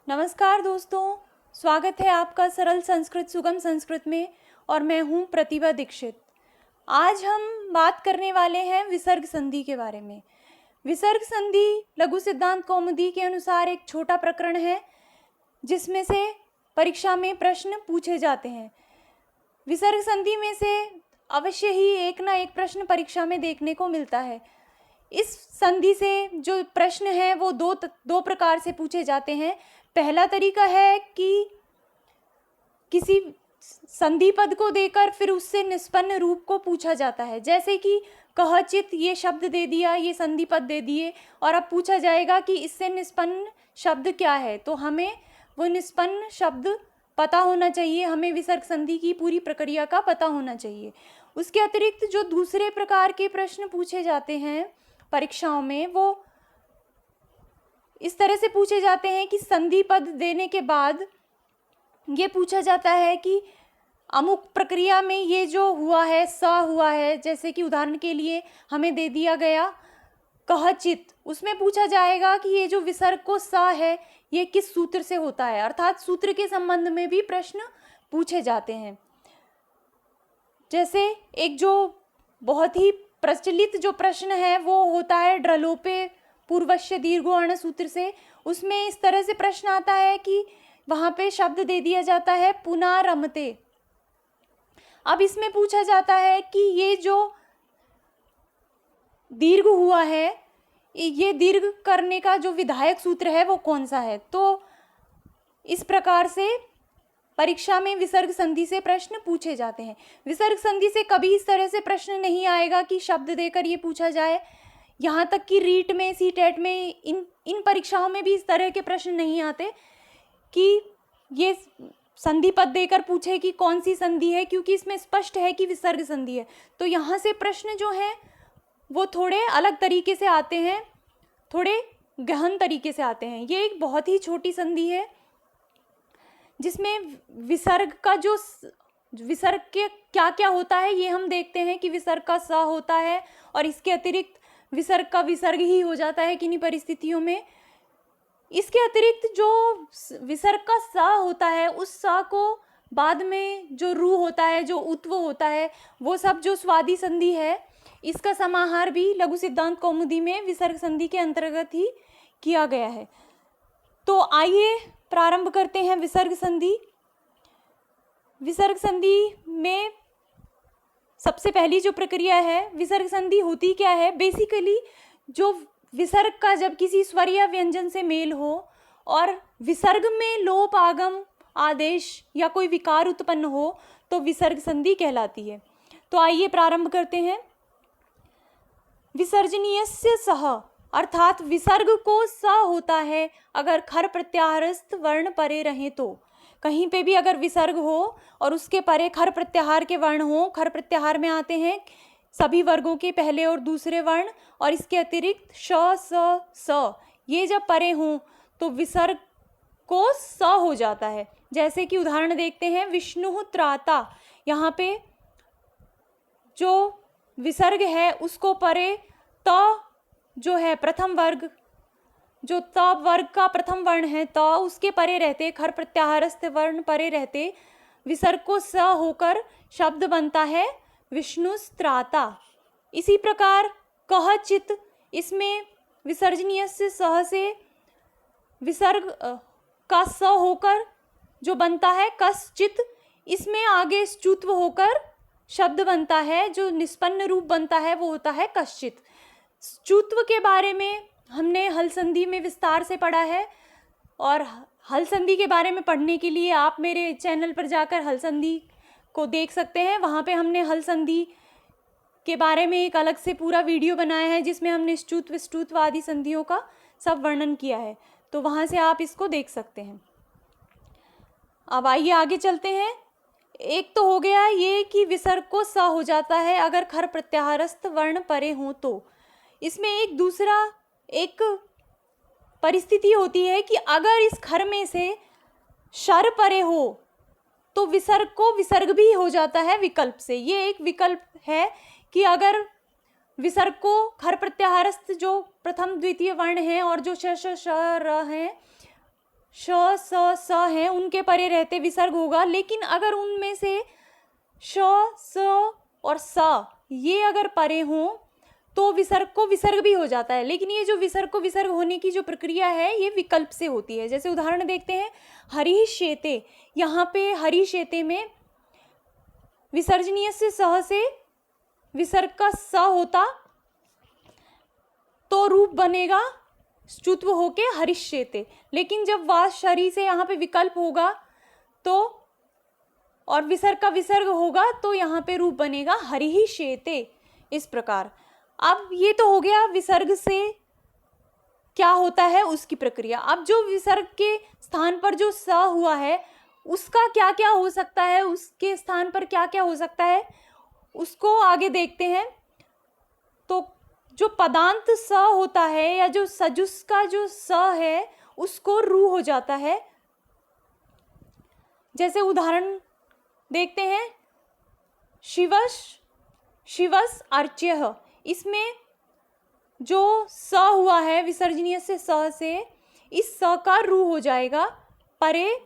नमस्कार दोस्तों, स्वागत है आपका सरल संस्कृत सुगम संस्कृत में। और मैं हूँ प्रतिभा दीक्षित। आज हम बात करने वाले हैं विसर्ग संधि के बारे में। विसर्ग संधि लघु सिद्धांत कौमुदी के अनुसार एक छोटा प्रकरण है जिसमें से परीक्षा में प्रश्न पूछे जाते हैं। विसर्ग संधि में से अवश्य ही एक ना एक प्रश्न परीक्षा में देखने को मिलता है। इस संधि से जो प्रश्न है वो दो प्रकार से पूछे जाते हैं। पहला तरीका है कि किसी संधि पद को देकर फिर उससे निष्पन्न रूप को पूछा जाता है, जैसे कि कहचित ये शब्द दे दिया, ये संधि पद दे दिए और अब पूछा जाएगा कि इससे निष्पन्न शब्द क्या है। तो हमें वो निष्पन्न शब्द पता होना चाहिए, हमें विसर्ग संधि की पूरी प्रक्रिया का पता होना चाहिए। उसके अतिरिक्त जो दूसरे प्रकार के प्रश्न पूछे जाते हैं परीक्षाओं में, वो इस तरह से पूछे जाते हैं कि संधि पद देने के बाद ये पूछा जाता है कि अमुक प्रक्रिया में ये जो हुआ है स हुआ है, जैसे कि उदाहरण के लिए हमें दे दिया गया कहचित, उसमें पूछा जाएगा कि ये जो विसर्ग को स है ये किस सूत्र से होता है, अर्थात सूत्र के संबंध में भी प्रश्न पूछे जाते हैं। जैसे एक जो बहुत ही प्रचलित जो प्रश्न है वो होता है ड्रलोपे पूर्वस्य दीर्घोअर्ण सूत्र से। उसमें इस तरह से प्रश्न आता है कि वहां पे शब्द दे दिया जाता है पुनारमते। अब इसमें पूछा जाता है कि ये जो दीर्घ हुआ है, ये दीर्घ करने का जो विधायक सूत्र है वो कौन सा है। तो इस प्रकार से परीक्षा में विसर्ग संधि से प्रश्न पूछे जाते हैं। विसर्ग संधि से कभी इस तरह से प्रश्न नहीं आएगा कि शब्द देकर ये पूछा जाए। यहाँ तक कि रीट में, सीटेट में, इन परीक्षाओं में भी इस तरह के प्रश्न नहीं आते कि ये संधि पद देकर पूछे कि कौन सी संधि है, क्योंकि इसमें स्पष्ट है कि विसर्ग संधि है। तो यहाँ से प्रश्न जो है वो थोड़े अलग तरीके से आते हैं, थोड़े गहन तरीके से आते हैं। ये एक बहुत ही छोटी संधि है जिसमें विसर्ग का जो विसर्ग के क्या क्या होता है ये हम देखते हैं कि विसर्ग का स होता है और इसके अतिरिक्त विसर्ग का विसर्ग ही हो जाता है किन्हीं परिस्थितियों में। इसके अतिरिक्त जो विसर्ग का स होता है उस स को बाद में जो रू होता है, जो उत्व होता है, वो सब जो स्वादि संधि है, इसका समाहार भी लघु सिद्धांत कौमुदी में विसर्ग संधि के अंतर्गत ही किया गया है। तो आइए प्रारंभ करते हैं विसर्ग संधि। विसर्ग संधि में सबसे पहली जो प्रक्रिया है, विसर्ग संधि होती क्या है। बेसिकली जो विसर्ग का जब किसी स्वर या व्यंजन से मेल हो और विसर्ग में लोप आगम आदेश या कोई विकार उत्पन्न हो तो विसर्ग संधि कहलाती है। तो आइए प्रारंभ करते हैं। विसर्जनीयस्य सह, अर्थात विसर्ग को स होता है अगर खर प्रत्याहारस्थ वर्ण परे रहे तो। कहीं पे भी अगर विसर्ग हो और उसके परे खर प्रत्याहार के वर्ण हो, खर प्रत्याहार में आते हैं सभी वर्गों के पहले और दूसरे वर्ण, और इसके अतिरिक्त श स ये जब परे हों तो विसर्ग को स हो जाता है। जैसे कि उदाहरण देखते हैं, विष्णु त्राता, यहाँ पे जो विसर्ग है उसको परे त जो है प्रथम वर्ग, जो त वर्ग का प्रथम वर्ण है त, उसके परे रहते, खर प्रत्याहारस्थ वर्ण परे रहते विसर्ग को स होकर शब्द बनता है विष्णुस्त्राता। इसी प्रकार कहचित, इसमें विसर्जनीय से सह से विसर्ग का स होकर जो बनता है कश्चित, इसमें आगे च्युत्व होकर शब्द बनता है, जो निष्पन्न रूप बनता है वो होता है कश्चित। च्युत्व के बारे में हमने हल संधि में विस्तार से पढ़ा है और हल संधि के बारे में पढ़ने के लिए आप मेरे चैनल पर जाकर हल संधि को देख सकते हैं। वहाँ पे हमने हल संधि के बारे में एक अलग से पूरा वीडियो बनाया है जिसमें हमने च्युत्व, विष्टुत्व आदि संधियों का सब वर्णन किया है, तो वहाँ से आप इसको देख सकते हैं। अब आइए आगे चलते हैं। एक तो हो गया ये कि विसर्ग को स हो जाता है अगर खर प्रत्याहारस्थ वर्ण परे हों तो। इसमें एक दूसरा एक परिस्थिति होती है कि अगर इस खर में से शर परे हो तो विसर्ग को विसर्ग भी हो जाता है विकल्प से। ये एक विकल्प है कि अगर विसर्ग को खर प्रत्याहारस्थ जो प्रथम द्वितीय वर्ण है और जो श श श र है, श स हैं उनके परे रहते विसर्ग होगा, लेकिन अगर उनमें से श स और स ये अगर परे हों तो विसर्ग को विसर्ग भी हो जाता है। लेकिन ये जो विसर्ग को विसर्ग होने की जो प्रक्रिया है ये विकल्प से होती है। जैसे उदाहरण देखते हैं, हरिशेते, यहाँ पे हरिशेते में विसर्जनीय से सह से विसर्ग का स होता तो रूप बनेगा स्तुत्व होके हरिष्येते। लेकिन जब वा शरी से यहाँ पे विकल्प होगा तो और विसर्ग का विसर्ग होगा तो यहाँ पे रूप बनेगा हरिहिष्येते। इस प्रकार अब ये तो हो गया विसर्ग से क्या होता है उसकी प्रक्रिया। अब जो विसर्ग के स्थान पर जो स हुआ है उसका क्या क्या हो सकता है, उसके स्थान पर क्या क्या हो सकता है उसको आगे देखते हैं। तो जो पदांत स होता है या जो सजुस का जो स है उसको रू हो जाता है। जैसे उदाहरण देखते हैं, शिवस अर्च्यः, इसमें जो स हुआ है विसर्जनीय से स से, इस स का रू हो जाएगा परे,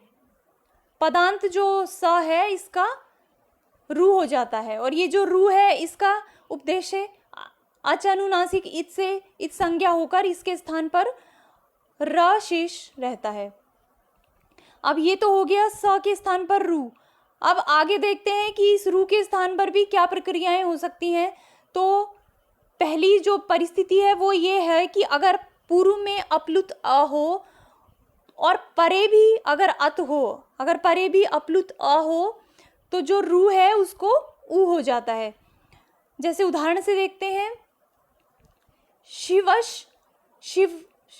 पदांत जो स है इसका रू हो जाता है। और ये जो रू है इसका उपदेश है अचानुनासिक इत से इत संज्ञा होकर इसके स्थान पर र शेष रहता है। अब ये तो हो गया स के स्थान पर रू। अब आगे देखते हैं कि इस रू के स्थान पर भी क्या प्रक्रियाएं हो सकती हैं। तो पहली जो परिस्थिति है वो ये है कि अगर पूर्व में अपलुत अ हो और परे भी अगर अत हो, अगर परे भी अपलुत अ हो तो जो रू है उसको ऊ हो जाता है। जैसे उदाहरण से देखते हैं,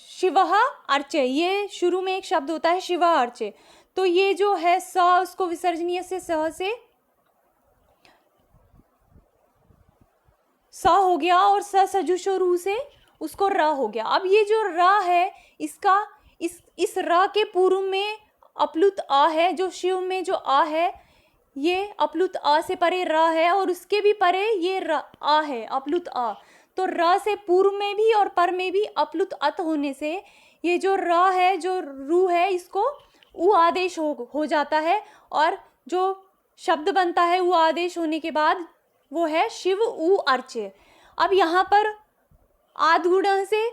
शिवः अर्चे, ये शुरू में एक शब्द होता है शिवा अर्चे, तो ये जो है स उसको विसर्जनीय से सह से स हो गया और स सजुषो रू से उसको र हो गया। अब ये जो र है इसका इस र के पूर्व में अपलुत आ है, जो शिव में जो आ है ये अपलुत आ से परे र है और उसके भी परे ये र आ है अपलुत आ। तो र से पूर्व में भी और पर में भी अपलुत अत होने से ये जो र है जो रू है इसको उ आदेश हो जाता है और जो शब्द बनता है उ आदेश होने के बाद वो है शिव उ अर्चे। अब यहाँ पर आद्गुण से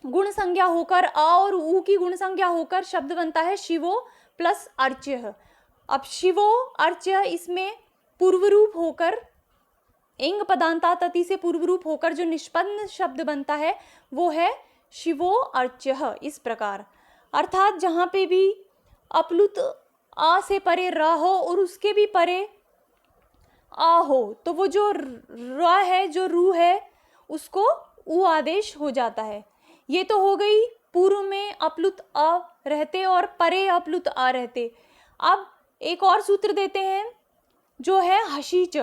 गुण संज्ञा होकर अ और उ की गुण संज्ञा होकर शब्द बनता है शिवो प्लस अर्च्य। अब शिवो अर्च्य इसमें पूर्व रूप होकर इंग पदांता तति से पूर्व रूप होकर जो निष्पन्न शब्द बनता है वो है शिवो अर्च्य। इस प्रकार अर्थात जहाँ पे भी अपलुत आ से परे र हो और उसके भी परे आ हो तो वो जो र है जो रू है उसको उ आदेश हो जाता है। ये तो हो गई पूर्व में अपलुत अ रहते और परे अपलुत आ रहते। अब एक और सूत्र देते हैं जो है हशीच।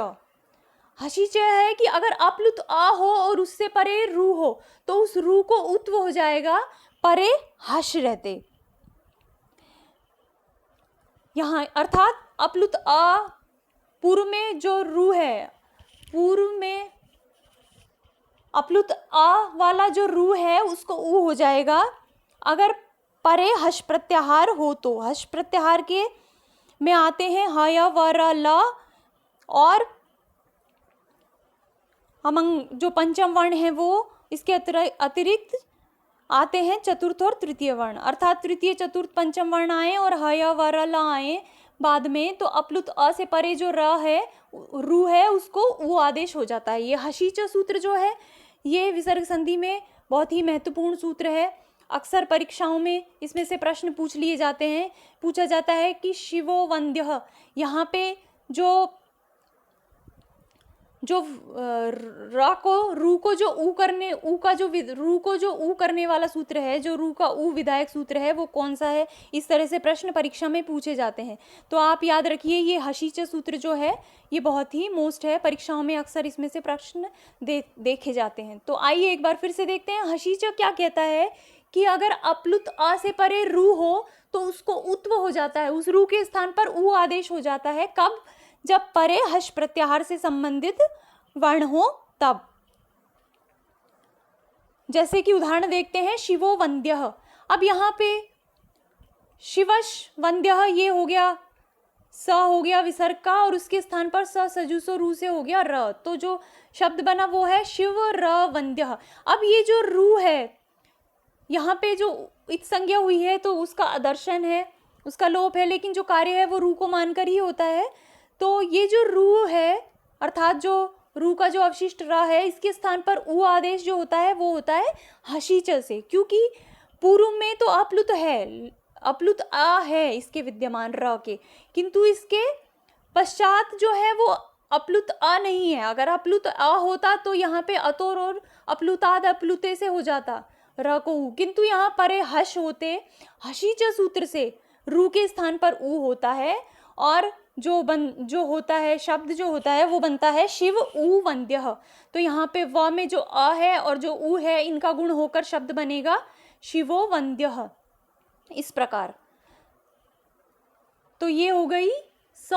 हशीच है कि अगर अपलुत आ हो और उससे परे रू हो तो उस रू को उत्व हो जाएगा परे हश रहते। यहाँ अर्थात अपलुत आ पूर्व में जो रू है, पूर्व में अपलुत आ वाला जो रू है उसको ऊ हो जाएगा। अगर परे हश प्रत्याहार हो तो हश प्रत्याहार के में आते हैं ह य व र ल और अमंग जो पंचम वर्ण है वो इसके अतिरिक्त आते हैं चतुर्थ और तृतीय वर्ण। अर्थात तृतीय चतुर्थ पंचम वर्ण आए और ह य व र ल आए बाद में तो अपलुत अ से परे जो र है रू है उसको उ आदेश हो जाता है। ये हशीच सूत्र जो है ये विसर्ग संधि में बहुत ही महत्वपूर्ण सूत्र है। अक्सर परीक्षाओं में इसमें से प्रश्न पूछा जाता है कि शिवो वंद्यः, यहाँ पे जो रा को रू को जो ऊ करने ऊ का जो रू को जो ऊ करने वाला सूत्र है, जो रू का ऊ विधायक सूत्र है वो कौन सा है, इस तरह से प्रश्न परीक्षा में पूछे जाते हैं। तो आप याद रखिए ये हशीच सूत्र जो है ये बहुत ही मोस्ट है, परीक्षाओं में अक्सर इसमें से प्रश्न देखे जाते हैं। तो आइए एक बार फिर से देखते हैं हशीच क्या कहता है कि अगर अपलुत अ से परे रू हो तो उसको उत्व हो जाता है, उस रू के स्थान पर ऊ आदेश हो जाता है। कब? जब परे हश प्रत्याहार से संबंधित वर्ण हो तब। जैसे कि उदाहरण देखते हैं शिवो वंद्यः। अब यहाँ पे शिवश वंद्यः ये हो गया, स हो गया विसर्ग का, और उसके स्थान पर स सजुसो रू से हो गया र। तो जो शब्द बना वो है शिव र वंद्यः। अब ये जो रू है, यहाँ पे जो इत संज्ञा हुई है तो उसका आदर्शन है, उसका लोप है, लेकिन जो कार्य है वो रू को मानकर ही होता है। तो ये जो रू है, अर्थात जो रू का जो अवशिष्ट र है, इसके स्थान पर उ आदेश जो होता है वो होता है हशीच से, क्योंकि पूर्व में तो अपलुत है, अपलुत आ है इसके विद्यमान र के, किंतु इसके पश्चात जो है वो अपलुत आ नहीं है। अगर अपलुत आ होता तो यहाँ पे अतोर और अपलुताद अपलुते से हो जाता र को उ, किंतु यहाँ परे हश होते हशीच सूत्र से रू के स्थान पर उ होता है, और जो होता है शब्द जो होता है वो बनता है शिव उ वंद्यः। तो यहाँ पे व में जो अ है और जो उ है, इनका गुण होकर शब्द बनेगा शिवो वंद्यः, इस प्रकार। तो ये हो गई स,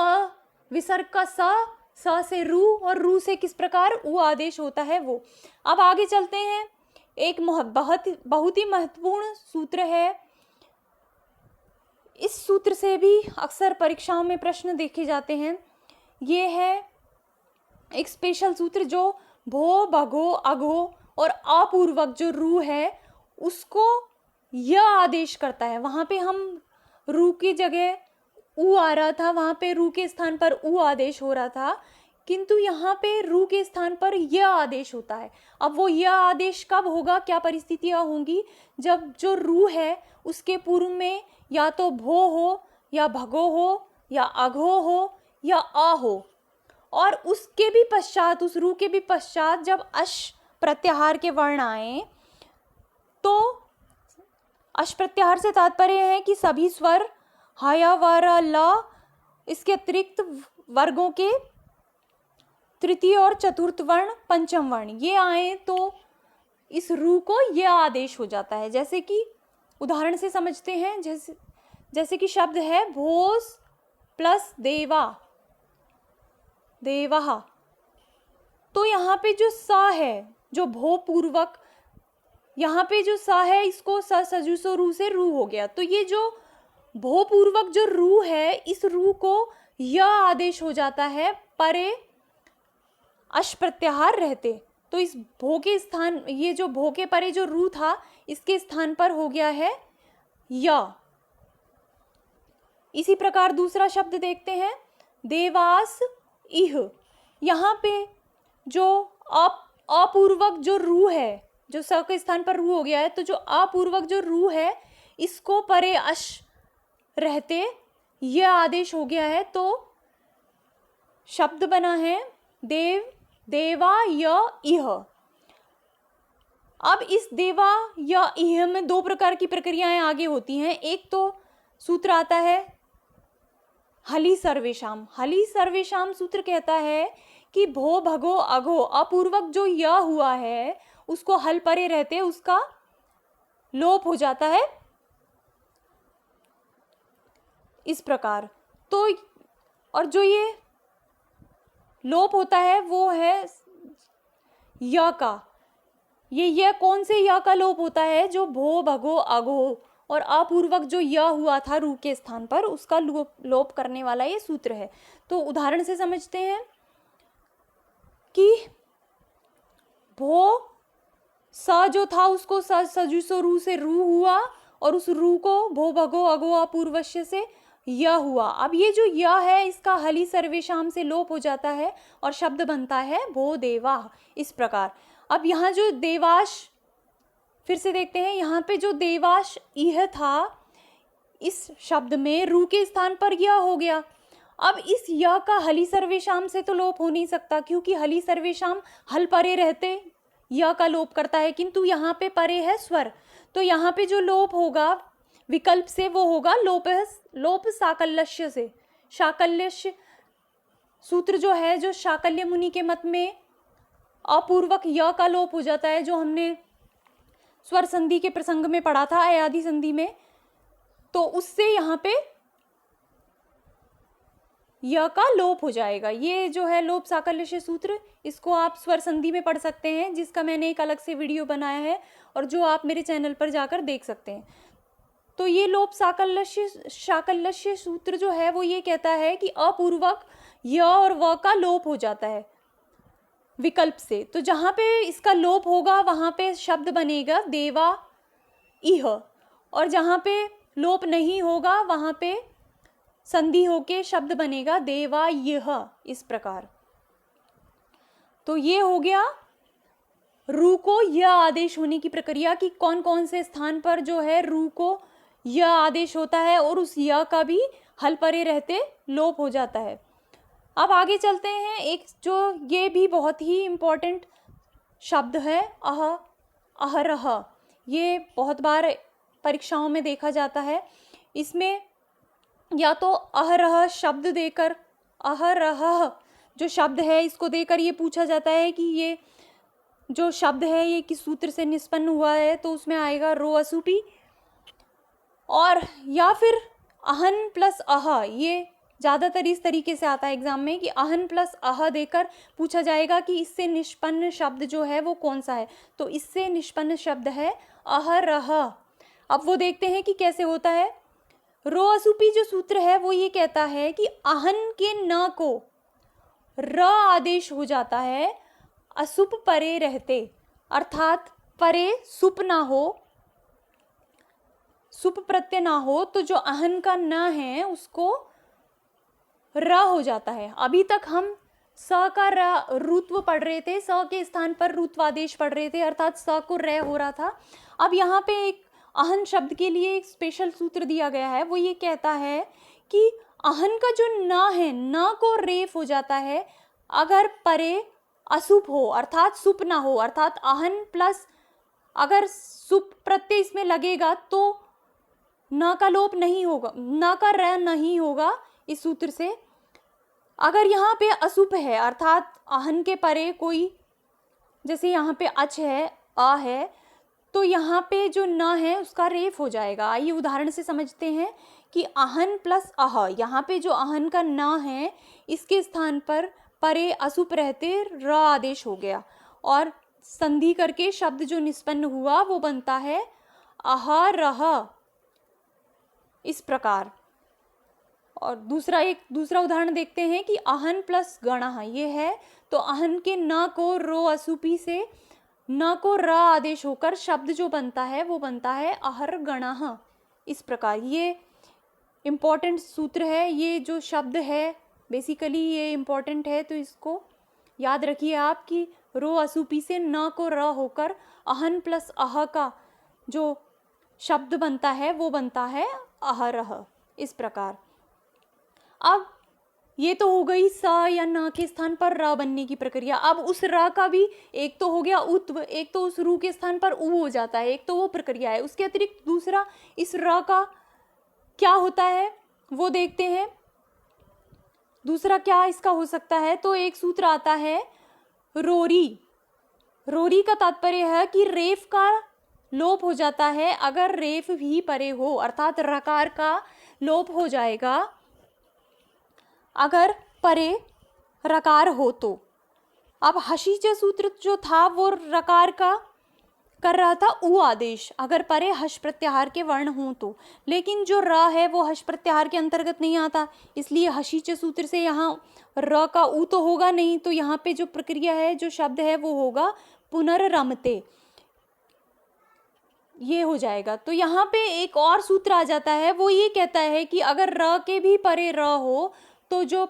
विसर्ग का स से रू, और रू से किस प्रकार उ आदेश होता है वो। अब आगे चलते हैं, एक बहुत ही महत्वपूर्ण सूत्र है। इस सूत्र से भी अक्सर परीक्षाओं में प्रश्न देखे जाते हैं। ये है एक स्पेशल सूत्र जो भो भगो अघो और अपूर्वक जो रू है उसको य आदेश करता है। वहाँ पे हम रू की जगह उ आ रहा था, वहाँ पे रू के स्थान पर उ आदेश हो रहा था, किंतु यहाँ पे रू के स्थान पर य आदेश होता है। अब वो य आदेश कब होगा, क्या परिस्थितियाँ होंगी, जब जो रू है उसके पूर्व में या तो भो हो या भगो हो या अघो हो या आ हो, और उसके भी पश्चात, उस रू के भी पश्चात जब अश प्रत्याहार के वर्ण आए, तो अश प्रत्याहार से तात्पर्य है कि सभी स्वर ह या वर ल, इसके अतिरिक्त वर्गों के तृतीय और चतुर्थ वर्ण, पंचम वर्ण ये आए तो इस रू को यह आदेश हो जाता है। जैसे कि उदाहरण से समझते हैं, जैसे कि शब्द है भोस प्लस देवा, देवः, तो यहाँ पे जो सा है, जो भो पूर्वक, यहाँ पे जो सा है इसको स सजुसो रू से रू हो गया। तो ये जो भो पूर्वक जो रू है, इस रू को यह आदेश हो जाता है परे अश प्रत्याहार रहते। तो इस भो के स्थान, ये जो भो के परे जो रू था, इसके स्थान पर हो गया है य। इसी प्रकार दूसरा शब्द देखते हैं, देवास इह। यहाँ पे जो अपूर्वक जो रू है, जो स के स्थान पर रू हो गया है, तो जो अपूर्वक जो रू है इसको परे अश रहते यह आदेश हो गया है। तो शब्द बना है देव देवा य इह। अब इस देवा या इह में दो प्रकार की प्रक्रियाएं आगे होती हैं। एक तो सूत्र आता है हलि सर्वेशाम। हलि सर्वेशाम सूत्र कहता है कि भो भगो अघो अपूर्वक जो य हुआ है उसको हल परे रहते उसका लोप हो जाता है, इस प्रकार। तो और जो ये लोप होता है वो है य का। ये कौन से य का लोप होता है, जो भो भगो अघो और अपूर्वक जो य हुआ था रू के स्थान पर उसका लोप करने वाला ये सूत्र है। तो उदाहरण से समझते हैं कि भो स जो था उसको सजुसो रू से रू हुआ, और उस रू को भो भगो अघो अपूर्वश्य से य हुआ। अब ये जो य है इसका हलि सर्वेशाम से लोप हो जाता है और शब्द बनता है भो देवा, इस प्रकार। अब यहाँ जो देवाश, फिर से देखते हैं, यहाँ पे जो देवाश इह था, इस शब्द में रू के स्थान पर यह हो गया। अब इस य का हलि सर्वेशाम से तो लोप हो नहीं सकता, क्योंकि हलि सर्वेशाम हल परे रहते य का लोप करता है, किंतु यहाँ पे परे है स्वर। तो यहाँ पे जो लोप होगा विकल्प से वो होगा लोप साकल्यस्य से। शाकल्यस्य सूत्र जो है, जो शाकल्य मुनि के मत में अपूर्वक य का लोप हो जाता है, जो हमने स्वर संधि के प्रसंग में पढ़ा था अयादि संधि में, तो उससे यहाँ पे य का लोप हो जाएगा। ये जो है लोप साकल्य सूत्र, इसको आप स्वर संधि में पढ़ सकते हैं, जिसका मैंने एक अलग से वीडियो बनाया है और जो आप मेरे चैनल पर जाकर देख सकते हैं। तो ये लोप साकल्यस्य सूत्र जो है वो ये कहता है कि अपूर्वक य और व का लोप हो जाता है विकल्प से। तो जहाँ पे इसका लोप होगा वहाँ पे शब्द बनेगा देवा इह, और जहाँ पे लोप नहीं होगा वहाँ पे संधि होके शब्द बनेगा देवा यह, इस प्रकार। तो ये हो गया रू को यह आदेश होने की प्रक्रिया कि कौन कौन से स्थान पर जो है रू को यह आदेश होता है और उस यह का भी हल परे रहते लोप हो जाता है। अब आगे चलते हैं, एक जो ये भी बहुत ही इम्पोर्टेंट शब्द है अहरह। ये बहुत बार परीक्षाओं में देखा जाता है। इसमें या तो अहरह शब्द देकर, अहरह जो शब्द है इसको देकर ये पूछा जाता है कि ये जो शब्द है ये किस सूत्र से निष्पन्न हुआ है, तो उसमें आएगा रो असुपी। और या फिर अहन प्लस अह, ये ज़्यादातर इस तरीके से आता है एग्जाम में कि अहन प्लस अह देकर पूछा जाएगा कि इससे निष्पन्न शब्द जो है वो कौन सा है। तो इससे निष्पन्न शब्द है अहरह। अब वो देखते हैं कि कैसे होता है। रो असुपी जो सूत्र है वो ये कहता है कि अहन के न को र आदेश हो जाता है असुप परे रहते, अर्थात परे सुप ना हो, सुप प्रत्यय ना हो, तो जो अहन का न है उसको र हो जाता है। अभी तक हम स का रुत्व पढ़ रहे थे, स के स्थान पर रुत्वादेश पढ़ रहे थे, अर्थात स को र हो रहा था। अब यहाँ पे एक अहन शब्द के लिए एक स्पेशल सूत्र दिया गया है, वो ये कहता है कि अहन का जो न है, न को रेफ हो जाता है अगर परे असुप हो, अर्थात सुप ना हो, अर्थात अहन प्लस अगर सुप प्रत्यय इसमें लगेगा तो न का लोप नहीं होगा, न का र नहीं होगा इस सूत्र से। अगर यहाँ पे असुप है अर्थात अहन के परे कोई, जैसे यहाँ पे अच है, अ है, तो यहाँ पे जो न है उसका रेफ हो जाएगा। आइए उदाहरण से समझते हैं कि अहन प्लस अह, यहाँ पे जो अहन का न है इसके स्थान पर परे असुप रहते र आदेश हो गया और संधि करके शब्द जो निष्पन्न हुआ वो बनता है अहरह, इस प्रकार। और दूसरा उदाहरण देखते हैं कि अहन प्लस गणः ये है, तो अहन के न को रो असुपी से न को र आदेश होकर शब्द जो बनता है वो बनता है अहर गणः, इस प्रकार। ये इम्पॉर्टेंट सूत्र है। ये जो शब्द है बेसिकली ये इम्पॉर्टेंट है, तो इसको याद रखिए आप कि रो असुपी से न को र होकर अहन प्लस अह का जो शब्द बनता है वो बनता है अहरह, इस प्रकार। अब ये तो हो गई स या न के स्थान पर र बनने की प्रक्रिया। अब उस र का भी एक तो हो गया उत्व, एक तो उस रू के स्थान पर उ हो जाता है, एक तो वो प्रक्रिया है। उसके अतिरिक्त दूसरा इस र का क्या होता है वो देखते हैं। दूसरा क्या इसका हो सकता है, तो एक सूत्र आता है रोरी। रोरी का तात्पर्य है कि रेफ का लोप हो जाता है अगर रेफ भी परे हो, अर्थात रकार का लोप हो जाएगा अगर परे रकार हो तो। अब हशीच सूत्र जो था वो रकार का कर रहा था उ आदेश अगर परे हश प्रत्याहार के वर्ण हों तो, लेकिन जो र है वो हश प्रत्याहार के अंतर्गत नहीं आता, इसलिए हशीच सूत्र से यहाँ र का उ तो होगा नहीं, तो यहाँ पे जो प्रक्रिया है, जो शब्द है वो होगा पुनर्रमते, ये हो जाएगा। तो यहाँ पे एक और सूत्र आ जाता है, वो ये कहता है कि अगर र के भी परे र हो तो जो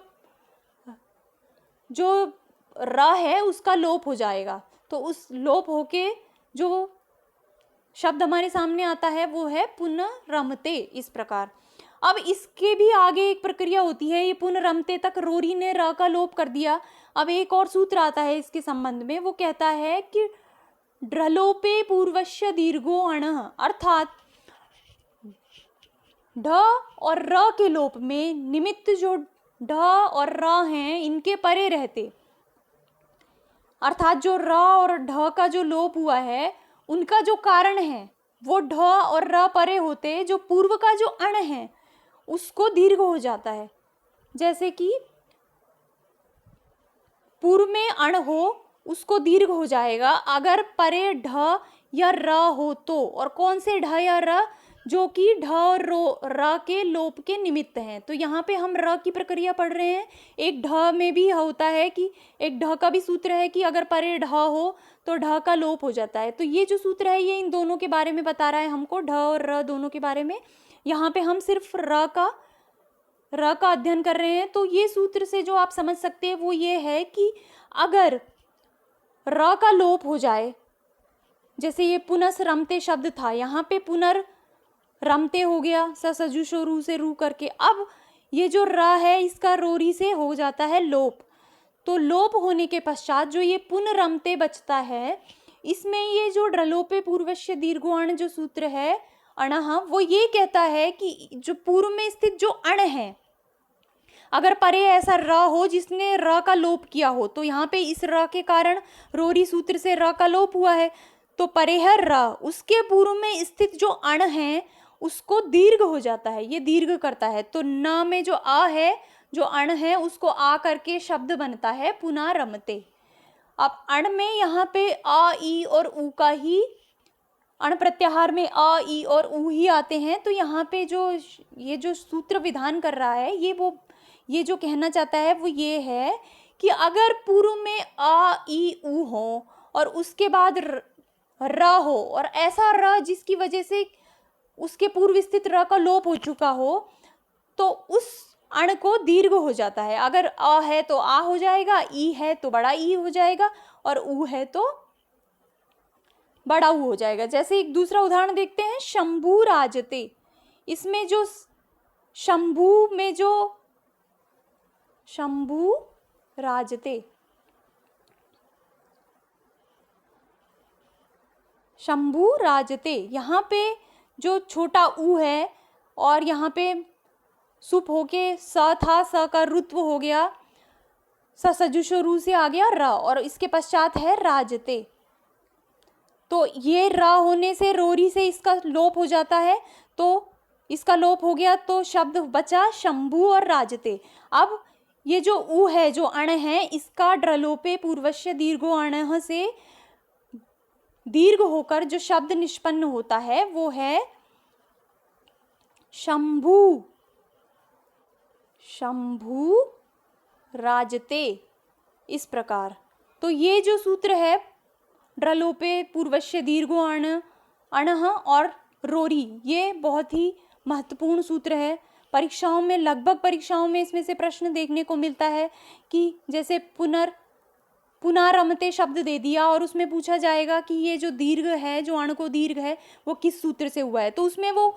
र है उसका लोप हो जाएगा। तो उस लोप होके जो शब्द हमारे सामने आता है वो है पुनर्रमते, इस प्रकार। अब इसके भी आगे एक प्रक्रिया होती है, ये पुनर्रमते तक रोरी ने र का लोप कर दिया। अब एक और सूत्र आता है इसके संबंध में, वो कहता है कि ढलोपे पूर्वस्य दीर्घो अणः, अर्थात ढ और र के लोप में निमित्त जो ढ और र हैं इनके परे रहते, अर्थात जो र और ढ का जो लोप हुआ है उनका जो कारण है वो ढ और र परे होते, जो पूर्व का जो अण है उसको दीर्घ हो जाता है। जैसे कि पूर्व में अण हो उसको दीर्घ हो जाएगा अगर परे ढ या र हो तो। और कौन से ढ या र, जो कि ढ और र के लोप के निमित्त हैं। तो यहाँ पे हम र की प्रक्रिया पढ़ रहे हैं। एक ढ में भी होता है कि एक ढ का भी सूत्र है कि अगर परे ढ हो तो ढ का लोप हो जाता है। तो ये जो सूत्र है ये इन दोनों के बारे में बता रहा है हमको, ढ और र दोनों के बारे में। यहाँ पे हम सिर्फ र का अध्ययन कर रहे हैं। तो ये सूत्र से जो आप समझ सकते हैं वो ये है कि अगर र का लोप हो जाए, जैसे ये पुनस रमते शब्द था, यहाँ पे पुनर रमते हो गया, सजुषो रू से रू करके। अब ये जो र है इसका रोरी से हो जाता है लोप। तो लोप होने के पश्चात जो ये पुनरमते बचता है, इसमें ये जो ड्रलोपे पूर्वस्य दीर्घोअण जो सूत्र है अणः, वो ये कहता है कि जो पूर्व में स्थित जो अण है, अगर परे ऐसा र हो जिसने र का लोप किया हो, तो यहाँ पे इस र के कारण रोरी सूत्र से र का लोप हुआ है, तो परे है र, उसके पूर्व में स्थित जो अण है उसको दीर्घ हो जाता है, ये दीर्घ करता है। तो न में जो अ है, जो अण है, उसको आ करके शब्द बनता है पुनारमते। अब अण में यहाँ पे आ ई और ऊ का ही, अण प्रत्याहार में अ ई और ऊ ही आते हैं। तो यहाँ पे जो ये जो सूत्र विधान कर रहा है, ये जो कहना चाहता है वो ये है कि अगर पूर्व में अ ई ऊ हो और उसके बाद र हो, और ऐसा र जिसकी वजह से उसके पूर्व स्थित र का लोप हो चुका हो, तो उस अण को दीर्घ हो जाता है। अगर अ है तो आ हो जाएगा, ई है तो बड़ा ई हो जाएगा, और ऊ है तो बड़ा ऊ हो जाएगा। जैसे एक दूसरा उदाहरण देखते हैं, शंभू राजते। इसमें जो शंभू में जो शंभू राजते, शंभू राजते, यहाँ पे जो छोटा ऊ है और यहाँ पे सुप होके स था, स का रुत्व हो गया, सजुषो रू से आ गया र, और इसके पश्चात है राजते। तो ये र होने से रोरी से इसका लोप हो जाता है, तो इसका लोप हो गया तो शब्द बचा शंभू और राजते। अब ये जो ऊ है, जो अण है, इसका ड्रलोपे पूर्वस्य दीर्घो अण से दीर्घ होकर जो शब्द निष्पन्न होता है वो है शंभू, शंभू राजते, इस प्रकार। तो ये जो सूत्र है ड्रलोपे पूर्वस्य दीर्घो अणः और रोरी, ये बहुत ही महत्वपूर्ण सूत्र है। परीक्षाओं में, लगभग परीक्षाओं में इसमें से प्रश्न देखने को मिलता है कि जैसे पुनारमते शब्द दे दिया और उसमें पूछा जाएगा कि ये जो दीर्घ है, जो अण को दीर्घ है, वो किस सूत्र से हुआ है। तो उसमें वो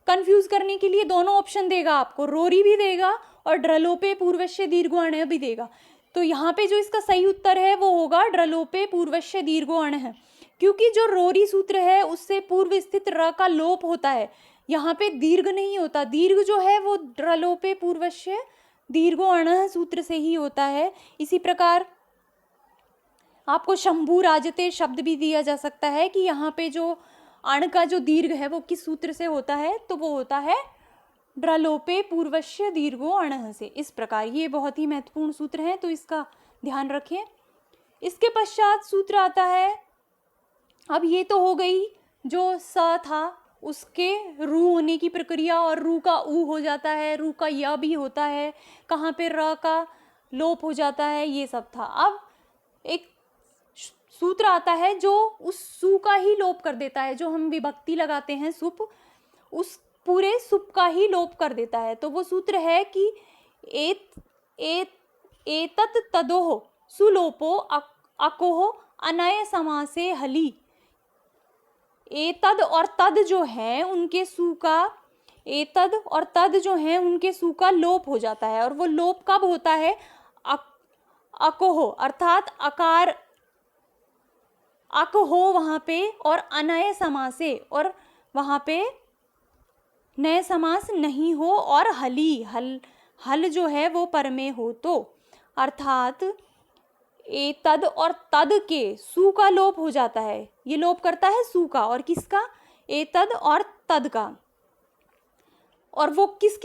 कंफ्यूज करने के लिए दोनों ऑप्शन देगा आपको, रोरी भी देगा और ड्रलोपे पूर्वस्य दीर्घो अण भी देगा। तो यहाँ पे जो इसका सही उत्तर है वो होगा ड्रलोपे पूर्वस्य दीर्घो अण है, क्योंकि जो रोरी सूत्र है उससे पूर्व स्थित र का लोप होता है, यहाँ पे दीर्घ नहीं होता। दीर्घ जो है वो ड्रलोपे पूर्वस्य दीर्घो अण सूत्र से ही होता है। इसी प्रकार आपको शंभू राजते शब्द भी दिया जा सकता है कि यहाँ पे जो अण का जो दीर्घ है वो किस सूत्र से होता है, तो वो होता है ड्रलोपे पूर्वस्य दीर्घो अणः से। इस प्रकार ये बहुत ही महत्वपूर्ण सूत्र हैं, तो इसका ध्यान रखें। इसके पश्चात सूत्र आता है, अब ये तो हो गई जो स था उसके रू होने की प्रक्रिया, और रू का ऊ हो जाता है, रू का य भी होता है, कहाँ पे र का लोप हो जाता है, ये सब था। अब एक सूत्र आता है जो उस सु का ही लोप कर देता है, जो हम विभक्ति लगाते हैं सुप, उस पूरे सुप का ही लोप कर देता है। तो वो सूत्र है कि एतत् तदोह सुलोपो अकोह अनय समासे हली। एतद और तद जो है उनके सु का, एतद और तद जो है उनके सु का लोप हो जाता है, और वो लोप कब होता है, अकोह अर्थात अकार अक हो वहाँ पे, और अनय समासे, और वहाँ पे नए समास नहीं हो, और हली हल जो है वो पर में हो, तो अर्थात एतद और तद के सु का लोप हो जाता है। ये लोप करता है सु का, और किसका, एतद और तद का। और वो किस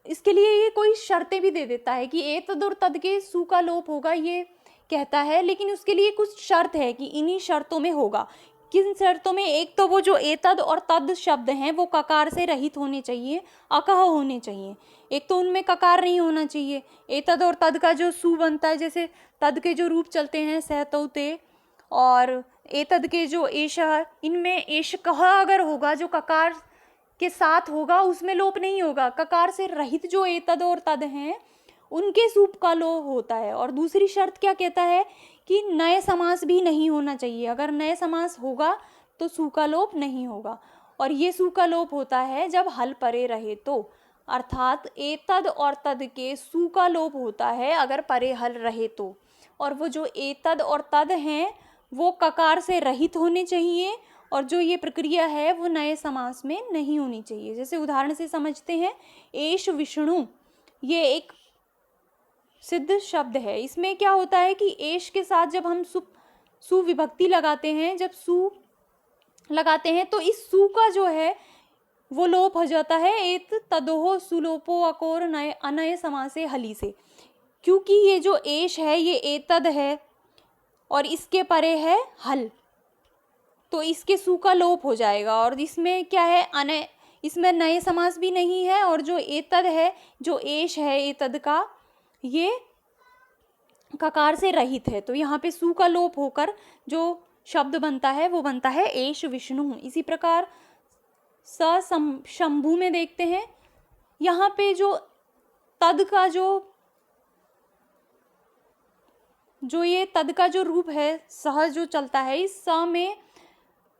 इसके लिए ये कोई शर्तें भी दे देता है कि एतद और तद के सु का लोप होगा, ये कहता है, लेकिन उसके लिए कुछ शर्त है कि इन्हीं शर्तों में होगा। किन शर्तों में? एक तो वो जो एतद और तद शब्द हैं वो ककार से रहित होने चाहिए, अकह होने चाहिए। एक तो उनमें ककार नहीं होना चाहिए। एतद और तद का जो सु बनता है, जैसे तद के जो रूप चलते हैं सह तौ ते, और एतद के जो एश, इनमें एश कह अगर होगा जो ककार के साथ होगा उसमें लोप नहीं होगा। ककार से रहित जो एतद और तद हैं उनके सूप का लोप होता है। और दूसरी शर्त क्या कहता है कि नए समास भी नहीं होना चाहिए। अगर नए समास होगा तो सु का लोप नहीं होगा, और ये सु का लोप होता है जब हल परे रहे तो, अर्थात एतद और तद के सु का लोप होता है अगर परे हल रहे तो। और वो जो एतद और तद हैं वो ककार से रहित होने चाहिए, और जो ये प्रक्रिया है वो नए समास में नहीं होनी चाहिए। जैसे उदाहरण से समझते हैं, एष विष्णु, ये एक सिद्ध शब्द है। इसमें क्या होता है कि एश के साथ जब हम सु विभक्ति लगाते हैं, जब सु लगाते हैं तो इस सु का जो है वो लोप हो जाता है एत तदोह सुलोपो अकोर नए अनय समासे हली से। क्योंकि ये जो एश है ये एतद है और इसके परे है हल, तो इसके सु का लोप हो जाएगा। और इसमें क्या है, अनय, इसमें नए समास भी नहीं है, और जो एतद है, जो एश है एतद का, ये ककार से रहित है। तो यहाँ पे सु का लोप होकर जो शब्द बनता है वो बनता है एष विष्णु। इसी प्रकार शंभु में देखते हैं, यहाँ पे जो तद का जो ये तद का जो रूप है सह जो चलता है, इस स में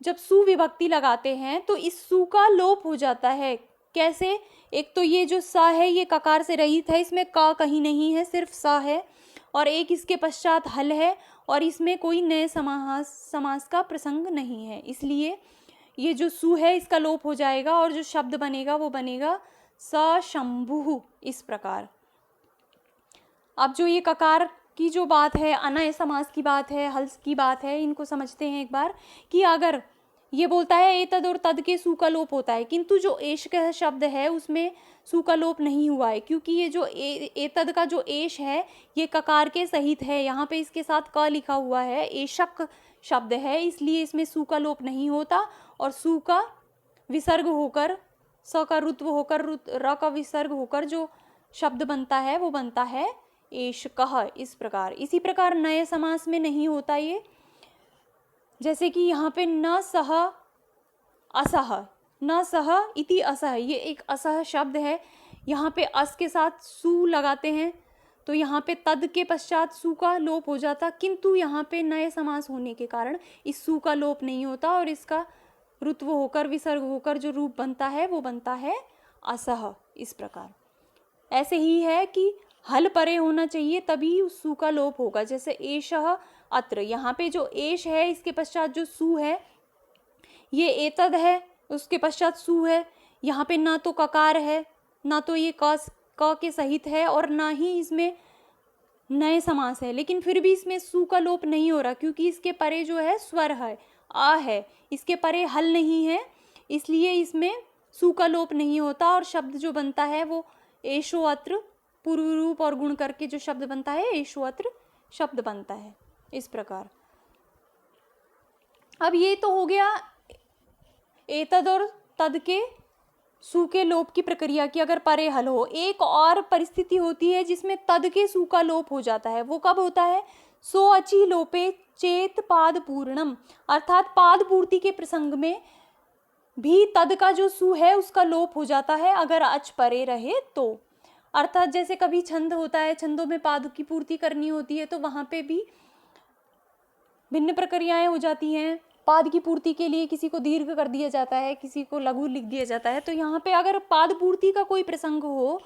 जब सु विभक्ति लगाते हैं तो इस सु का लोप हो जाता है। कैसे? एक तो ये जो स है ये ककार से रहित है, इसमें क कहीं नहीं है, सिर्फ स है, और एक इसके पश्चात हल है, और इसमें कोई नए समास का प्रसंग नहीं है। इसलिए ये जो सु है इसका लोप हो जाएगा और जो शब्द बनेगा वो बनेगा स शंभु। इस प्रकार अब जो ये ककार की जो बात है, अनय समास की बात है, हल की बात है, इनको समझते हैं एक बार। कि अगर ये बोलता है एतद और तद के सु का लोप होता है, किंतु जो एश का शब्द है उसमें सु का लोप नहीं हुआ है, क्योंकि ये जो एतद का जो एश है ये ककार के सहित है। यहाँ पे इसके साथ क लिखा हुआ है, एशक शब्द है, इसलिए इसमें सु का लोप नहीं होता, और सु का विसर्ग होकर, स का रुत्व होकर, र का विसर्ग होकर जो शब्द बनता है वो बनता है एशकः। इस प्रकार, इसी प्रकार नए समास में नहीं होता ये। जैसे कि यहाँ पे न सह असह, न सह इति असह, ये एक असह शब्द है। यहाँ पे अस के साथ सु लगाते हैं तो यहाँ पे तद के पश्चात सु का लोप हो जाता, किंतु यहाँ पे नए समास होने के कारण इस सु का लोप नहीं होता, और इसका रुत्व होकर, विसर्ग होकर जो रूप बनता है वो बनता है असह। इस प्रकार ऐसे ही है कि हल परे होना चाहिए तभी उस सु का लोप होगा। जैसे एषः अत्र, यहाँ पे जो एश है इसके पश्चात जो सु है, ये एतद है उसके पश्चात सु है। यहाँ पे ना तो ककार है, ना तो ये क के सहित है, और ना ही इसमें नए समास है, लेकिन फिर भी इसमें सु का लोप नहीं हो रहा, क्योंकि इसके परे जो है स्वर है, आ है, इसके परे हल नहीं है, इसलिए इसमें सु का लोप नहीं होता, और शब्द जो बनता है वो एषो अत्र, पूर्व रूप और गुण करके जो शब्द बनता है एषो अत्र शब्द बनता है। इस प्रकार अब ये तो हो गया एतद और तद के सु के लोप की प्रक्रिया की, अगर परे हल हो। एक और परिस्थिति होती है जिसमें तद के सु का लोप हो जाता है, वो कब होता है? सो अचि लोपे चेत पाद पूर्णम, अर्थात पाद पूर्ति के प्रसंग में भी तद का जो सु है उसका लोप हो जाता है अगर अच परे रहे तो। अर्थात जैसे कभी छंद होता है, छंदों में पाद की पूर्ति करनी होती है, तो वहां पे भी भिन्न प्रक्रियाएं हो जाती हैं। पाद की पूर्ति के लिए किसी को दीर्घ कर दिया जाता है, किसी को लघु लिख दिया जाता है। तो यहाँ पे अगर पाद पूर्ति का कोई प्रसंग हो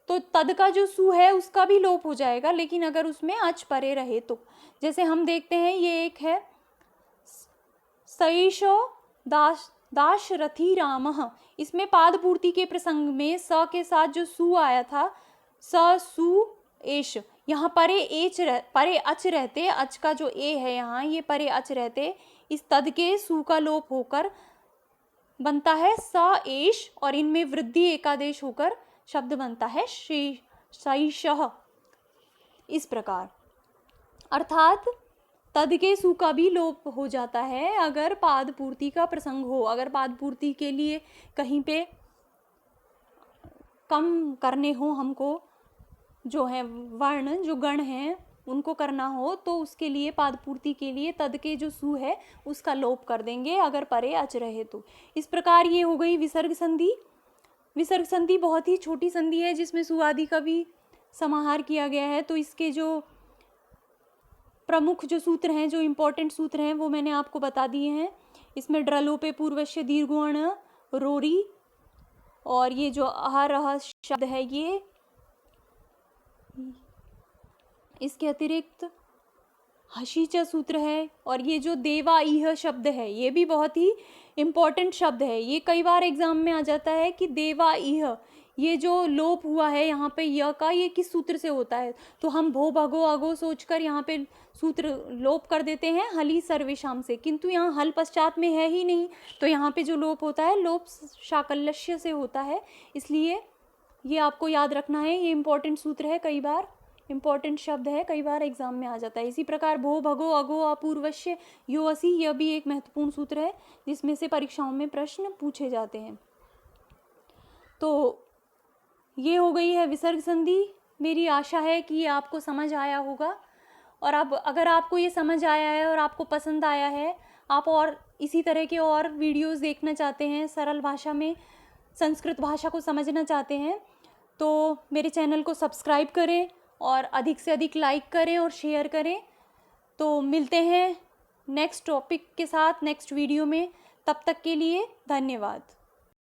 तो तद का जो सु है उसका भी लोप हो जाएगा, लेकिन अगर उसमें अच परे रहे तो। जैसे हम देखते हैं, ये एक है सईशो दाशरथी रामः, इसमें पाद पूर्ति के प्रसंग में स के साथ जो सु आया था, स सु एश, यहाँ परे अच रहते, अच का जो ए है यहाँ ये परे अच रहते, इस तद के सु का लोप होकर बनता है स एश, और इनमें वृद्धि एकादेश होकर शब्द बनता है सईशः। इस प्रकार अर्थात तद के सु का भी लोप हो जाता है अगर पाद पूर्ति का प्रसंग हो। अगर पाद पूर्ति के लिए कहीं पे कम करने हो हमको, जो है वर्ण, जो गण हैं उनको करना हो, तो उसके लिए पाद पूर्ति के लिए तद के जो सु है उसका लोप कर देंगे अगर परे अच रहे तो। इस प्रकार ये हो गई विसर्ग संधि। विसर्ग संधि बहुत ही छोटी संधि है जिसमें सु आदि का भी समाहार किया गया है। तो इसके जो प्रमुख जो सूत्र हैं, जो इम्पोर्टेंट सूत्र हैं, वो मैंने आपको बता दिए हैं। इसमें ड्रलोपे पूर्वस्य दीर्घवर्ण रोरी, और ये जो अहरह शब्द है ये, इसके अतिरिक्त हशीच सूत्र है, और ये जो देवा इह शब्द है ये भी बहुत ही इम्पोर्टेंट शब्द है। ये कई बार एग्जाम में आ जाता है कि देवा इह, ये जो लोप हुआ है यहाँ पे य का, ये किस सूत्र से होता है। तो हम भो भगो अगो सोचकर यहाँ पे सूत्र लोप कर देते हैं हली सर्वेशाम से, किंतु यहाँ हल पश्चात में है ही नहीं। तो यहाँ पे जो लोप होता है लोप शाकल्यस्य से होता है, इसलिए ये आपको याद रखना है। ये इम्पोर्टेंट सूत्र है, कई बार इम्पोर्टेंट शब्द है, कई बार एग्जाम में आ जाता है। इसी प्रकार भो भगो अगो अपूर्वश्य यो असी, यह भी एक महत्वपूर्ण सूत्र है जिसमें से परीक्षाओं में प्रश्न पूछे जाते हैं। तो ये हो गई है विसर्ग संधि। मेरी आशा है कि ये आपको समझ आया होगा, और अब अगर आपको ये समझ आया है और आपको पसंद आया है, आप और इसी तरह के और वीडियोस देखना चाहते हैं, सरल भाषा में संस्कृत भाषा को समझना चाहते हैं, तो मेरे चैनल को सब्सक्राइब करें और अधिक से अधिक लाइक करें और शेयर करें। तो मिलते हैं नेक्स्ट टॉपिक के साथ नेक्स्ट वीडियो में। तब तक के लिए धन्यवाद।